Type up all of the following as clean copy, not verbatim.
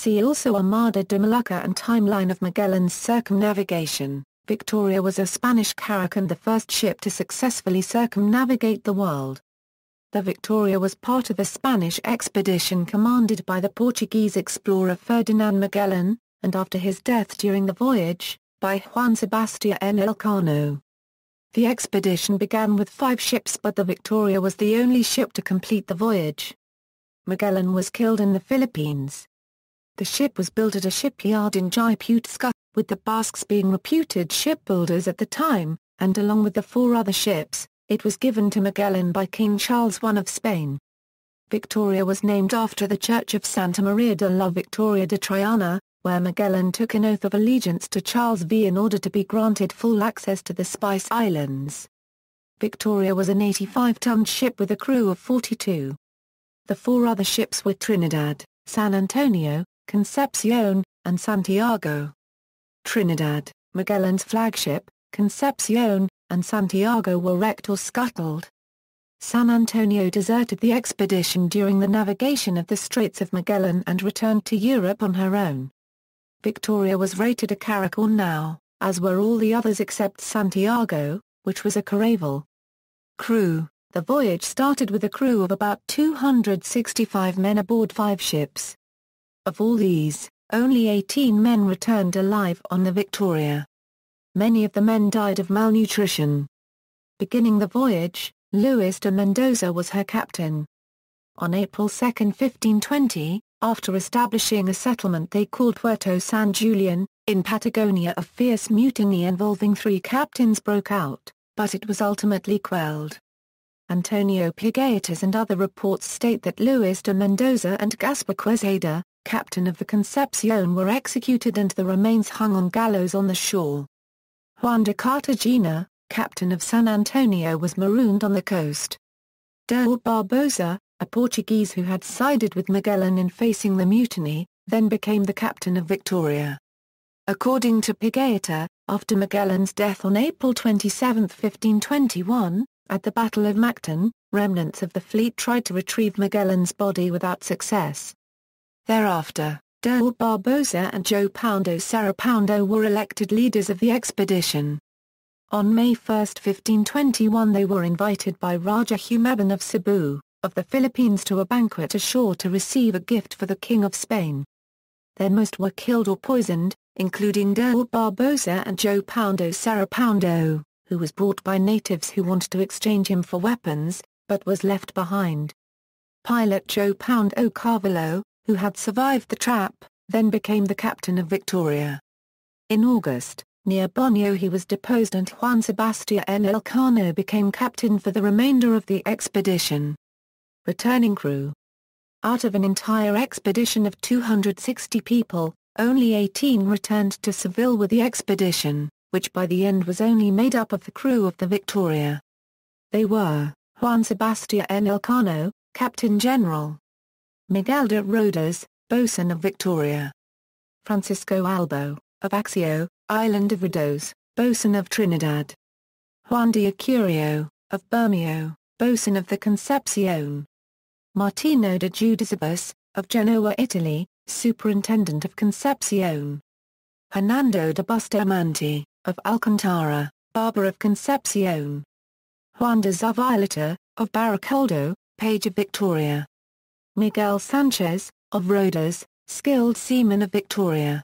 See also Armada de Molucca and Timeline of Magellan's circumnavigation. Victoria was a Spanish carrack and the first ship to successfully circumnavigate the world. The Victoria was part of a Spanish expedition commanded by the Portuguese explorer Ferdinand Magellan, and after his death during the voyage, by Juan Sebastián Elcano. The expedition began with 5 ships, but the Victoria was the only ship to complete the voyage. Magellan was killed in the Philippines. The ship was built at a shipyard in Gipuzkoa, with the Basques being reputed shipbuilders at the time, and along with the 4 other ships, it was given to Magellan by King Charles I of Spain. Victoria was named after the Church of Santa Maria de la Victoria de Triana, where Magellan took an oath of allegiance to Charles V in order to be granted full access to the Spice Islands. Victoria was an 85-ton ship with a crew of 42. The 4 other ships were Trinidad, San Antonio, Concepcion, and Santiago. Trinidad, Magellan's flagship, Concepcion, and Santiago were wrecked or scuttled. San Antonio deserted the expedition during the navigation of the Straits of Magellan and returned to Europe on her own. Victoria was rated a carrack or now, as were all the others except Santiago, which was a caravel. Crew: the voyage started with a crew of about 265 men aboard 5 ships. Of all these, only 18 men returned alive on the Victoria. Many of the men died of malnutrition. Beginning the voyage, Luis de Mendoza was her captain. On April 2, 1520, after establishing a settlement they called Puerto San Julian, in Patagonia, a fierce mutiny involving 3 captains broke out, but it was ultimately quelled. Antonio Pigaitas and other reports state that Luis de Mendoza and Gaspar Quezada, captain of the Concepcion, were executed and the remains hung on gallows on the shore. Juan de Cartagena, captain of San Antonio, was marooned on the coast. De Barbosa, a Portuguese who had sided with Magellan in facing the mutiny, then became the captain of Victoria. According to Pigaita, after Magellan's death on April 27, 1521, at the Battle of Mactan, remnants of the fleet tried to retrieve Magellan's body without success. Thereafter, De Barbosa and João Paulo Sarapaundo were elected leaders of the expedition. On May 1, 1521 they were invited by Raja Humebon of Cebu, of the Philippines, to a banquet ashore to receive a gift for the King of Spain. Then most were killed or poisoned, including De Barbosa and João Paulo Sarapaundo, who was brought by natives who wanted to exchange him for weapons, but was left behind. Pilot João Paulo Carvalho, who had survived the trap, then became the captain of Victoria. In August, near Bonio he was deposed and Juan Sebastián Elcano became captain for the remainder of the expedition. Returning crew: out of an entire expedition of 260 people, only 18 returned to Seville with the expedition, which by the end was only made up of the crew of the Victoria. They were Juan Sebastián Elcano, Captain General; Miguel de Rodas, boatswain of Victoria; Francisco Albo, of Axio, Island of Rodos, boatswain of Trinidad; Juan de Acurio, of Bermeo, boatswain of the Concepcion; Martino de Judicibus, of Genoa, Italy, superintendent of Concepcion; Hernando de Bustamante, of Alcantara, barber of Concepcion; Juan de Zavaleta, of Baracoldo, page of Victoria; Miguel Sanchez, of Rodas, skilled seaman of Victoria;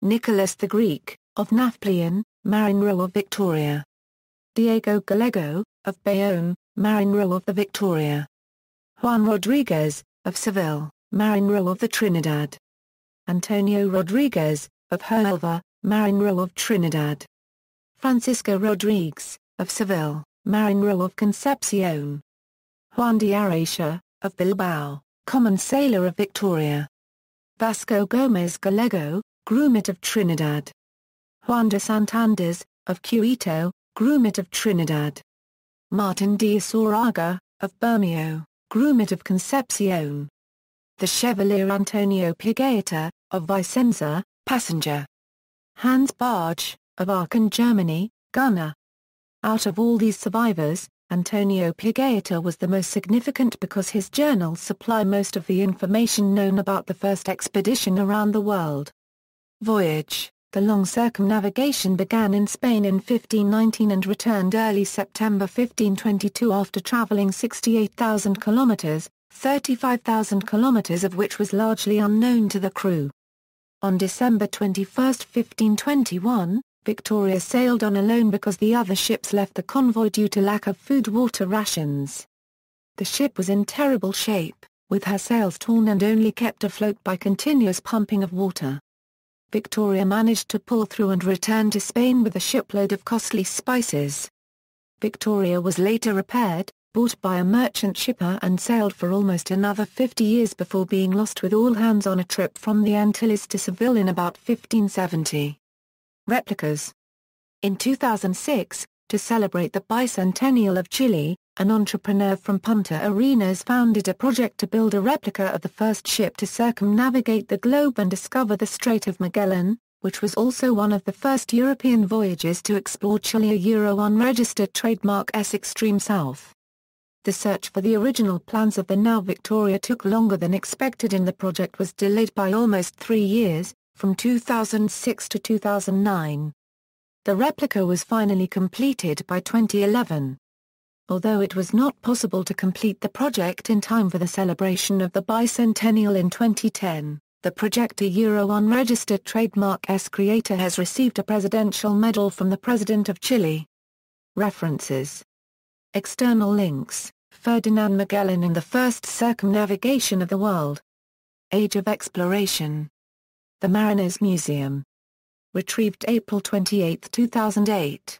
Nicholas the Greek, of Nafplion, marine-row of Victoria; Diego Gallego, of Bayonne, marine-row of the Victoria; Juan Rodriguez, of Seville, marine-row of the Trinidad; Antonio Rodriguez, of Huelva, marine-row of Trinidad; Francisco Rodriguez, of Seville, marine-row of Concepcion; Juan de Aracia, of Bilbao, common sailor of Victoria; Vasco Gomez Gallego, groomet of Trinidad; Juan de Santander, of Quito, groomet of Trinidad; Martin de Soraga, of Bermeo, groomet of Concepcion; the Chevalier Antonio Pigaiata, of Vicenza, passenger; Hans Barge, of Aachen, Germany, gunner. Out of all these survivors, Antonio Pigaeta was the most significant because his journals supply most of the information known about the first expedition around the world. Voyage: the long circumnavigation began in Spain in 1519 and returned early September 1522 after traveling 68,000 kilometers, 35,000 kilometers of which was largely unknown to the crew. On December 21, 1521, Victoria sailed on alone because the other ships left the convoy due to lack of food-water rations. The ship was in terrible shape, with her sails torn and only kept afloat by continuous pumping of water. Victoria managed to pull through and return to Spain with a shipload of costly spices. Victoria was later repaired, bought by a merchant shipper and sailed for almost another 50 years before being lost with all hands on a trip from the Antilles to Seville in about 1570. Replicas. In 2006, to celebrate the bicentennial of Chile, an entrepreneur from Punta Arenas founded a project to build a replica of the first ship to circumnavigate the globe and discover the Strait of Magellan, which was also one of the first European voyages to explore Chile. Unregistered trademark S extreme south. The search for the original plans of the now Victoria took longer than expected and the project was delayed by almost 3 years, from 2006 to 2009. The replica was finally completed by 2011. Although it was not possible to complete the project in time for the celebration of the bicentennial in 2010, the project unregistered trademark S creator has received a presidential medal from the President of Chile. References. External links: Ferdinand Magellan and the First Circumnavigation of the World. Age of Exploration. The Mariners Museum. Retrieved April 28, 2008.